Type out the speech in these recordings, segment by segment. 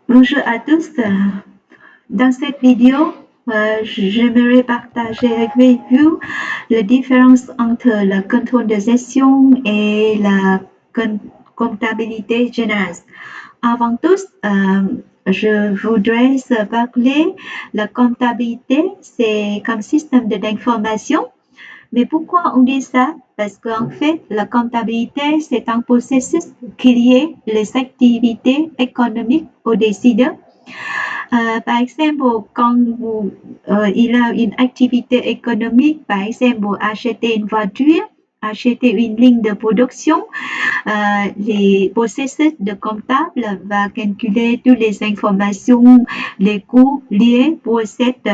Bonjour à tous. Dans cette vidéo, j'aimerais partager avec vous la différence entre le contrôle de gestion et la comptabilité générale. Avant tout, je voudrais parler de la comptabilité, c'est comme système d'information. Mais pourquoi on dit ça? Parce qu'en fait, la comptabilité, c'est un processus qui lie les activités économiques aux décideurs. Par exemple, quand il a une activité économique, par exemple, acheter une voiture, acheter une ligne de production, les processus de comptable va calculer toutes les informations, les coûts liés pour cette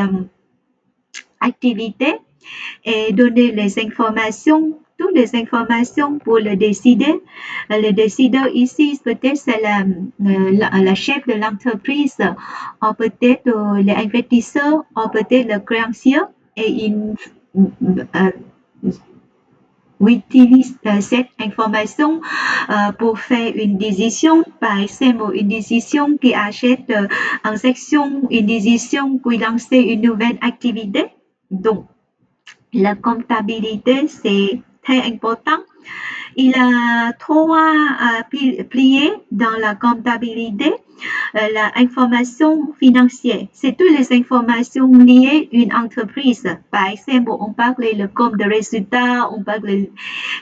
activité et donner les informations, toutes les informations pour le décider. Le décideur ici, peut-être c'est la chef de l'entreprise, ou peut-être les investisseurs, ou peut-être le créancier, et il utilise cette information pour faire une décision, par exemple une décision qui achète en section, une décision qui lance une nouvelle activité. Donc, la comptabilité, c'est très important. Il y a trois piliers dans la comptabilité. L'information financière, c'est toutes les informations liées à une entreprise. Par exemple, on parle le compte de résultats, on parle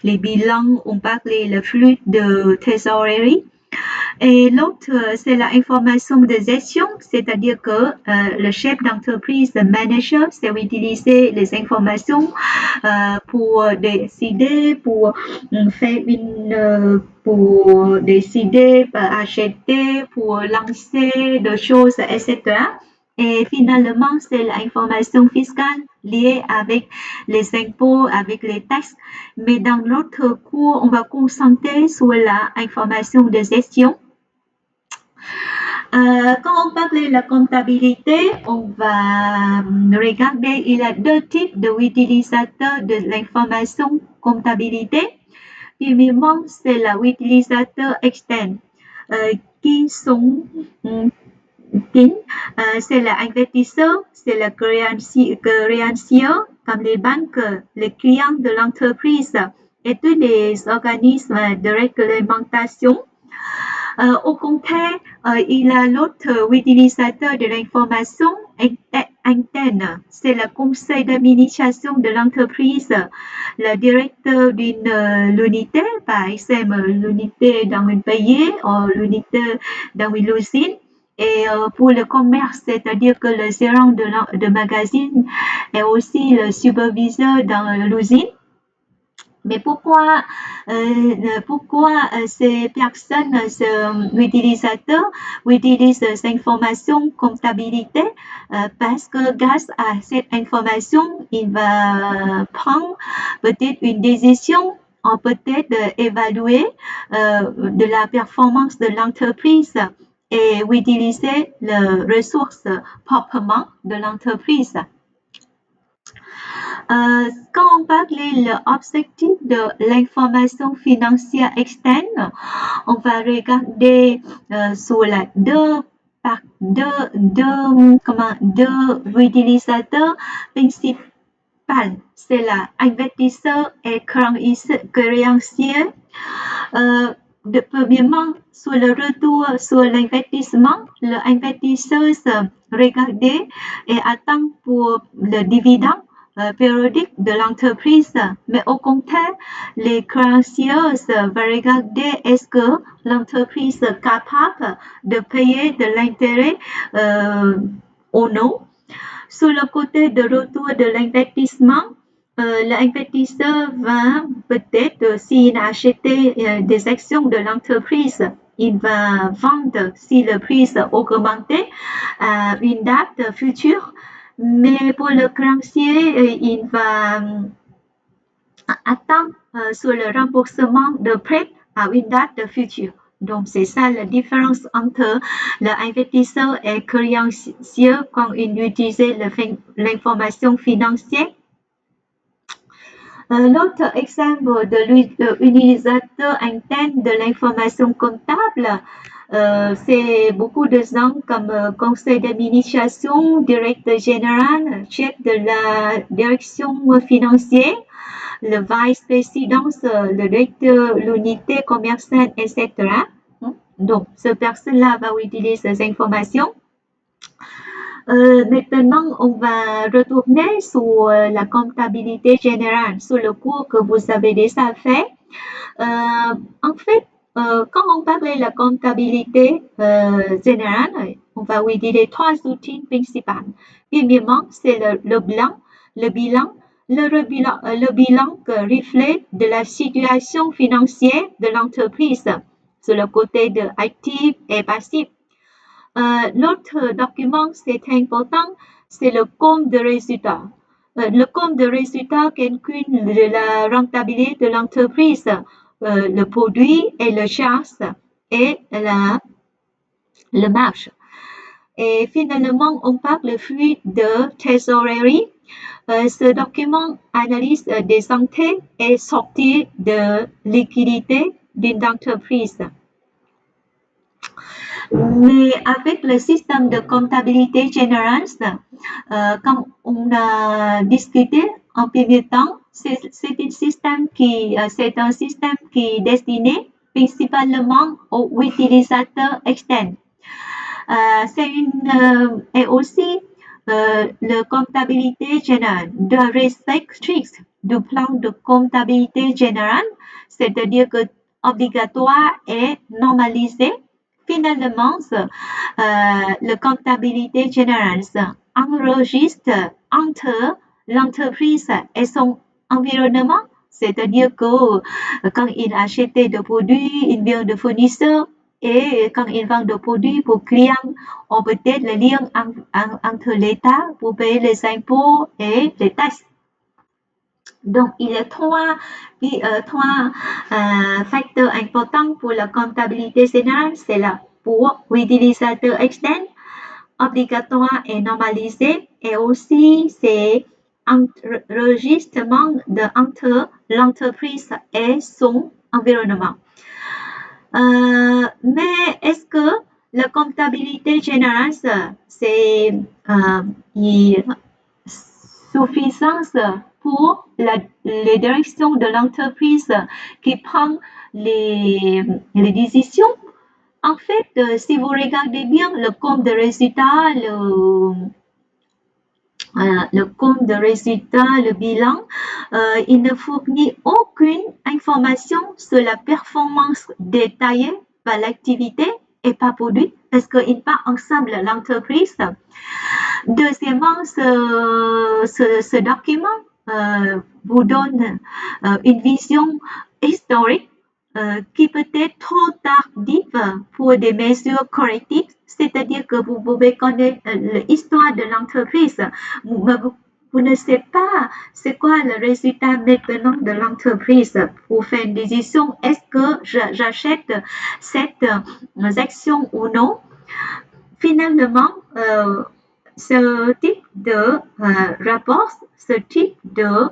les bilans, on parle le flux de trésorerie. Et l'autre, c'est l'information de gestion, c'est-à-dire que le chef d'entreprise, le manager, c'est utiliser les informations pour décider, pour faire pour décider, pour acheter, pour lancer des choses, etc. Et finalement, c'est l'information fiscale liée avec les impôts, avec les taxes. Mais dans l'autre cours, on va concentrer sur l'information de gestion. Quand on parle de la comptabilité, on va regarder, il y a deux types d'utilisateurs de l'information comptabilité. Premièrement, c'est l'utilisateur externe qui sont c'est l'investisseur, c'est le créancier comme les banques, les clients de l'entreprise et tous les organismes de réglementation. Au contraire, il y a l'autre utilisateur de l'information interne, c'est le conseil d'administration de l'entreprise, le directeur d'une unité, par exemple l'unité dans un pays ou l'unité dans une usine. Et pour le commerce, c'est-à-dire que le gérant de magazine est aussi le superviseur dans l'usine. Mais pourquoi ces personnes, ces utilisateurs utilisent ces informations comptabilité? Parce que grâce à cette information, il va prendre peut-être une décision ou peut-être évaluer de la performance de l'entreprise et utiliser les ressources proprement de l'entreprise. Quand on parle de l'objectif de l'information financière externe, on va regarder sur la deux utilisateurs principaux. C'est l'investisseur et créancier. Premièrement, sur le retour sur l'investissement, l'investisseur regarde et attend pour le dividende périodique de l'entreprise, mais au contraire, les créanciers vont regarder est-ce que l'entreprise est capable de payer de l'intérêt ou non. Sur le côté de retour de l'investissement, l'investisseur va peut-être, s'il a acheté des actions de l'entreprise, il va vendre si le prix a augmenté à une date future. Mais pour le créancier, il va attendre sur le remboursement de prêt à une date future. Donc, c'est ça la différence entre l'investisseur et le créancier quand il utilise l'information financière. L'autre exemple de l'utilisateur interne de l'information comptable, c'est beaucoup de gens comme conseil d'administration, directeur général, chef de la direction financière, le vice-président, le directeur de l'unité commerciale, etc. Donc, cette personne-là va utiliser ces informations. Maintenant, on va retourner sur la comptabilité générale, sur le cours que vous avez déjà fait. En fait, quand on parle de la comptabilité générale, on va utiliser trois outils principaux. Premièrement, c'est le bilan. Le bilan, le bilan reflète de la situation financière de l'entreprise sur le côté de actifs et passifs. L'autre document, c'est important, c'est le compte de résultat. Le compte de résultat calcule la rentabilité de l'entreprise, le produit et le charge et le marge. Et finalement, on parle le flux de trésorerie. Ce document analyse des entrées et sorties de liquidité d'une entreprise. Mais avec le système de comptabilité générale, comme on a discuté en premier temps, c'est un système qui est destiné principalement aux utilisateurs externes. Et aussi la comptabilité générale, le respect strict du plan de comptabilité générale, c'est-à-dire que obligatoire et normalisé. Finalement, la comptabilité générale enregistre entre l'entreprise et son environnement, c'est-à-dire que quand il achète des produits, il vient de fournisseurs et quand il vend des produits pour clients, on peut-être le lien entre l'État pour payer les impôts et les taxes. Donc, il y a trois facteurs importants pour la comptabilité générale. C'est là pour l'utilisateur externe, obligatoire et normalisé. Et aussi, c'est enregistrement entre l'entreprise et son environnement. Mais est-ce que la comptabilité générale, c'est suffisance pour les directions de l'entreprise qui prend les décisions? En fait, si vous regardez bien le compte de résultat, le compte de résultat, le bilan, il ne fournit aucune information sur la performance détaillée par l'activité et par produit parce qu'il part ensemble l'entreprise. Deuxièmement, ce document vous donne une vision historique qui peut être trop tardive pour des mesures correctives, c'est-à-dire que vous pouvez connaître l'histoire de l'entreprise, mais vous ne savez pas c'est quoi le résultat maintenant de l'entreprise pour faire une décision, est-ce que j'achète cette action ou non. Finalement, ce type de rapport, ce type de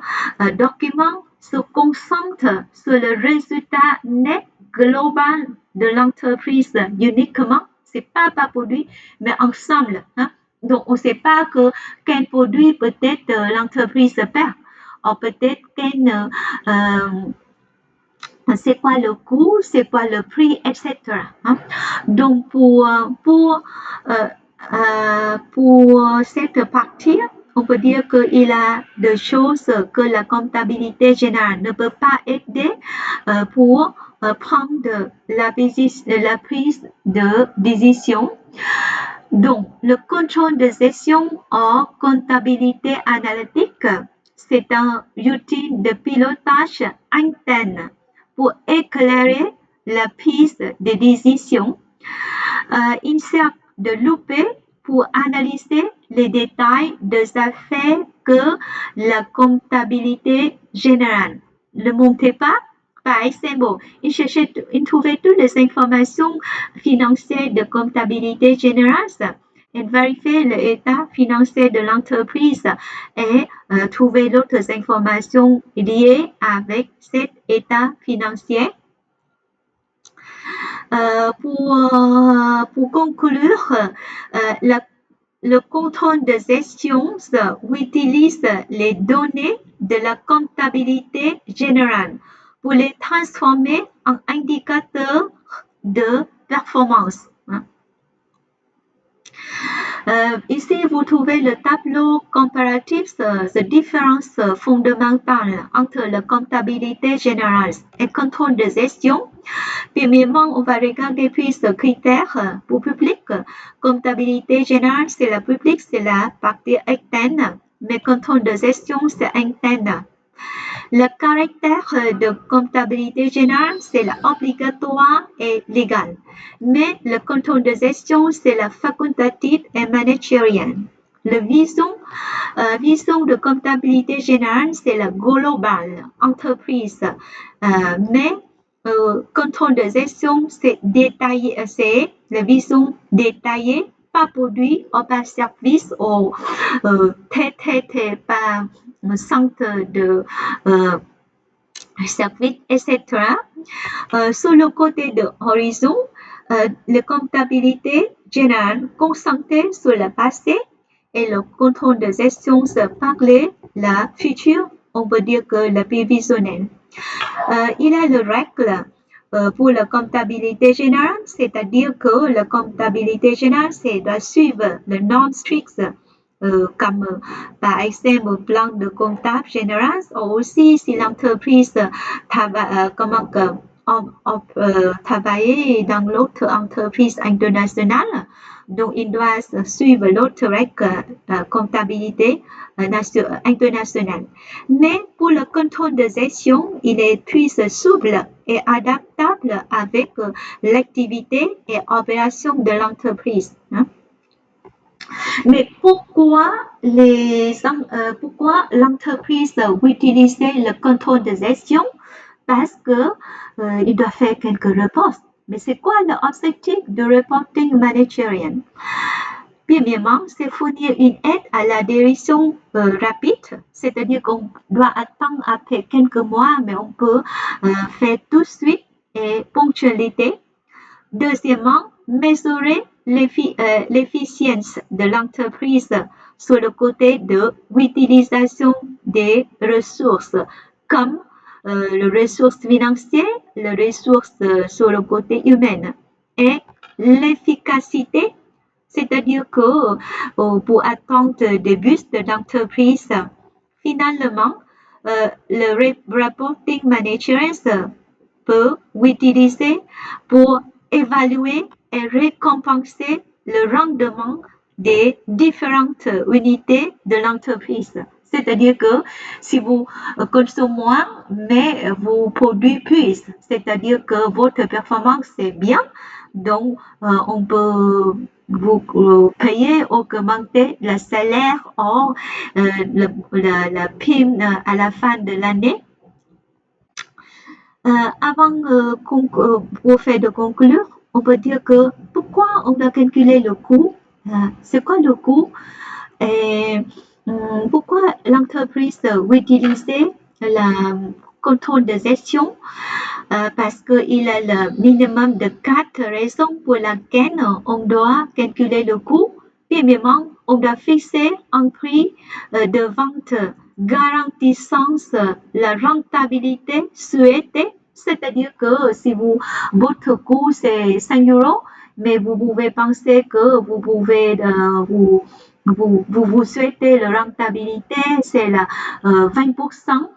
document se concentre sur le résultat net global de l'entreprise uniquement. C'est pas par produit, mais ensemble. Hein? Donc, on ne sait pas que quel produit peut-être l'entreprise perd, ou peut-être c'est quoi le coût, c'est quoi le prix, etc. Hein? Donc, pour cette partie, on peut dire qu'il y a des choses que la comptabilité générale ne peut pas aider pour prendre la prise de décision. Donc, le contrôle de gestion en comptabilité analytique, c'est un outil de pilotage interne pour éclairer la prise de décision. Il sert de louper pour analyser les détails des affaires que la comptabilité générale ne montre pas. Par exemple, il trouvait toutes les informations financières de comptabilité générale. et vérifier l'état financier de l'entreprise et trouver d'autres informations liées avec cet état financier. Pour conclure, le contrôle de gestion utilise les données de la comptabilité générale pour les transformer en indicateurs de performance. Ici, vous trouvez le tableau comparatif de différences fondamentales entre la comptabilité générale et contrôle de gestion. Premièrement, on va regarder puis ce critère pour public. Comptabilité générale, c'est la publique, c'est la partie externe, mais contrôle de gestion, c'est interne. Le caractère de comptabilité générale, c'est obligatoire et légal. Mais le contrôle de gestion, c'est la facultative et managériale. Le vision de comptabilité générale, c'est la globale entreprise. Mais contrôle de gestion, c'est détaillé, c'est la vision détaillée par produit ou par service ou par centre de service, etc. Sur le côté de horizon, la comptabilité générale concentrée sur le passé et le contrôle de gestion se parlait la future, on peut dire que le prévisionnel. Il y a les règles pour la comptabilité générale, c'est-à-dire que la comptabilité générale, c'est doit suivre les normes strictes comme par exemple plan de comptable général, ou aussi si l'entreprise travailler dans l'autre entreprise internationale, donc il doit suivre l'autre règle comptabilité internationale. Mais pour le contrôle de gestion, il est plus souple et adaptable avec l'activité et opération de l'entreprise. Mais pourquoi l'entreprise utilise le contrôle de gestion? Parce que il doit faire quelques reports. Mais c'est quoi l'objectif de reporting managerial? Premièrement, c'est fournir une aide à la direction rapide, c'est-à-dire qu'on doit attendre après quelques mois, mais on peut faire tout de suite et ponctualité. Deuxièmement, mesurer l'efficience de l'entreprise sur le côté de l'utilisation des ressources, comme les ressources financières, les ressources sur le côté humain, et l'efficacité, c'est-à-dire que pour atteindre des buts de l'entreprise, finalement, le reporting manager peut utiliser pour évaluer et récompenser le rendement des différentes unités de l'entreprise. C'est-à-dire que si vous consommez moins, mais vous produisez plus, c'est-à-dire que votre performance est bien, donc on peut vous payer, augmenter le salaire ou la prime à la fin de l'année. Avant pour faire de conclure, on peut dire que pourquoi on doit calculer le coût, c'est quoi le coût et pourquoi l'entreprise utilise le contrôle de gestion, parce qu'il y a le minimum de 4 raisons pour lesquelles on doit calculer le coût. Premièrement, on doit fixer un prix de vente garantissant la rentabilité souhaitée, c'est-à-dire que si votre coût c'est 5 euros, mais vous pouvez penser que vous pouvez vous souhaitez la rentabilité, c'est la 20%,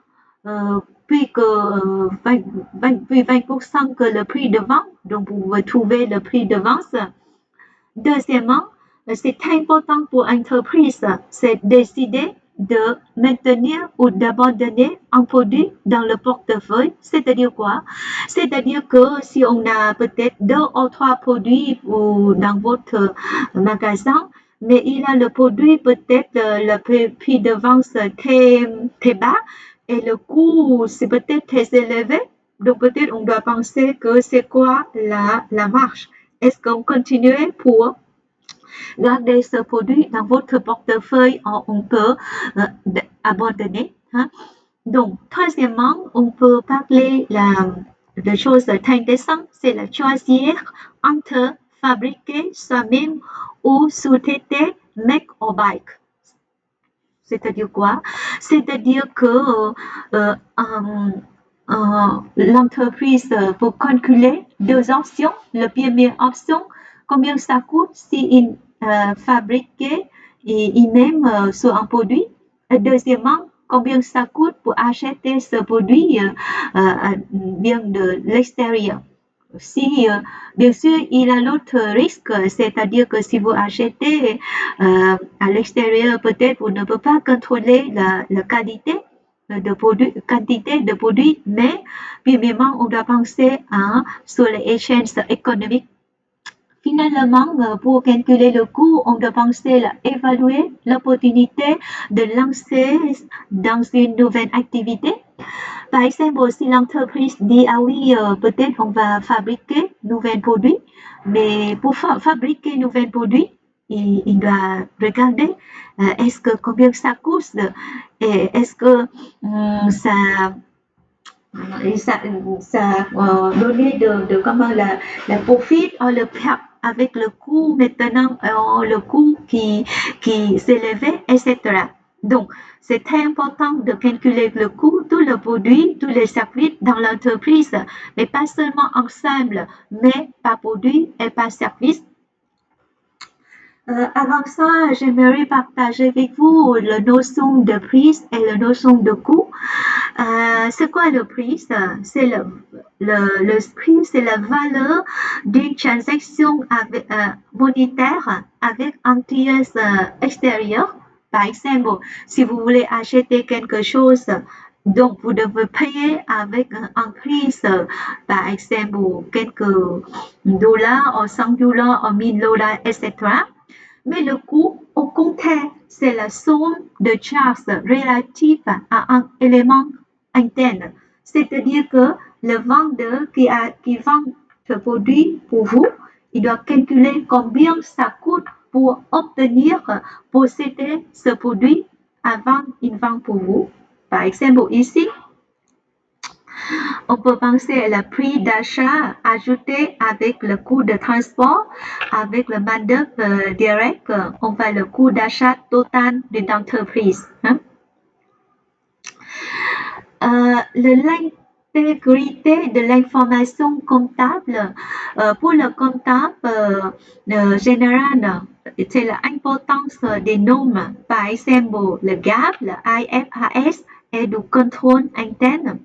puis que 20% que le prix de vente, donc vous pouvez trouver le prix de vente. Deuxièmement, c'est important pour l'entreprise, c'est décider de maintenir ou d'abandonner un produit dans le portefeuille. C'est-à-dire quoi? C'est-à-dire que si on a peut-être 2 ou 3 produits dans votre magasin, mais il a le produit peut-être le prix de vente très bas et le coût c'est peut-être très élevé. Donc peut-être on doit penser que c'est quoi la marge. Est-ce qu'on continue pour Gardez ce produit dans votre portefeuille ou on peut abandonner. Hein. Donc, troisièmement, on peut parler de choses très intéressantes, c'est la choisir entre fabriquer soi-même ou sous-traiter make or buy. C'est-à-dire quoi? C'est-à-dire que l'entreprise peut calculer deux options. La première option, combien ça coûte si il fabrique et même sur un produit. Et deuxièmement, combien ça coûte pour acheter ce produit bien de l'extérieur. Si, bien sûr, il a l'autre risque, c'est-à-dire que si vous achetez à l'extérieur, peut-être vous ne pouvez pas contrôler la qualité quantité de produits, mais premièrement, on doit penser sur les échanges économiques. Finalement, pour calculer le coût, on doit penser à évaluer l'opportunité de lancer dans une nouvelle activité. Par exemple, si l'entreprise dit ah oui, peut-être on va fabriquer nouveaux produits, mais pour fabriquer nouveaux produits, il doit regarder est-ce que combien ça coûte et est-ce que ça donner de comment la profit ou le perte avec le coût maintenant le coût qui s'élevait, etc. Donc, c'est très important de calculer le coût, tous les produits, tous les services dans l'entreprise, mais pas seulement ensemble, mais par produit et par service. Avant ça, j'aimerais partager avec vous la notion de prix et la notion de coût. C'est quoi le prix? C'est le prix, c'est la valeur d'une transaction monétaire avec un tiers extérieur. Par exemple, si vous voulez acheter quelque chose, donc vous devez payer avec un prix, par exemple, quelques dollars ou 100 dollars ou 1000 dollars, etc. Mais le coût, au contraire, c'est la somme de charges relatives à un élément interne. C'est-à-dire que le vendeur qui vend ce produit pour vous, il doit calculer combien ça coûte pour obtenir, posséder ce produit avant qu'il vend pour vous. Par exemple, ici, on peut penser à le prix d'achat ajouté avec le coût de transport, avec le main-d'œuvre direct, on va le coût d'achat total d'une entreprise. Hein? L'intégrité de l'information comptable, pour le comptable général, c'est l'importance des normes, par exemple le GAAP, le IFRS et du contrôle interne.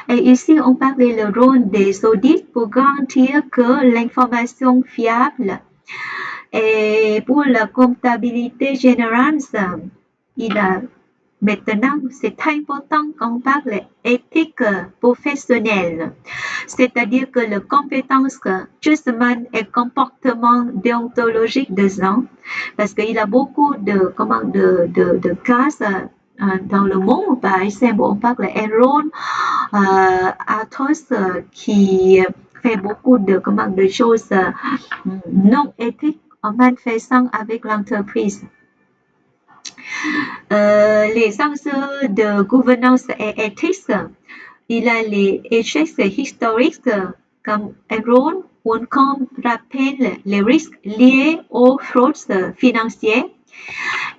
Et ici, on parle le rôle des audits pour garantir que l'information fiable. Et pour la comptabilité générale, il a maintenant, c'est très important qu'on parle éthique professionnelle, c'est-à-dire que les compétences, jugement et comportement déontologique des gens, parce qu'il y a beaucoup de cas dans le monde. Par exemple, on parle d'Enron, Athos qui fait beaucoup de choses non éthiques en manifestant avec l'entreprise. Les enjeux de gouvernance et éthique, il y a les échecs historiques comme Enron, OneCom rappelle les risques liés aux fraudes financières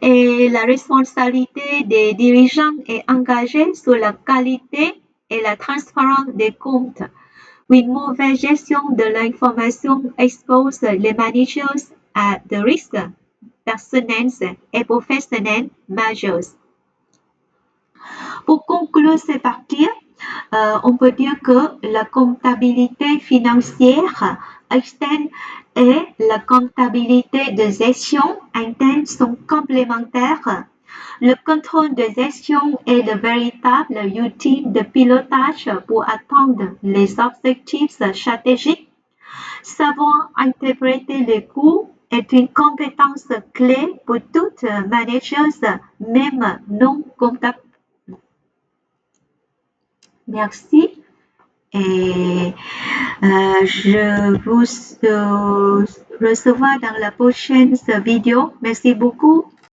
et la responsabilité des dirigeants est engagée sur la qualité et la transparence des comptes. Une mauvaise gestion de l'information expose les managers à des risques personnels et professionnels majeurs. Pour conclure cette partie, on peut dire que la comptabilité financière externe et la comptabilité de gestion interne sont complémentaires. Le contrôle de gestion est le véritable outil de pilotage pour atteindre les objectifs stratégiques. Savoir interpréter les coûts est une compétence clé pour tout manager, même non comptable. Merci. Et je vous recevoir dans la prochaine vidéo. Merci beaucoup.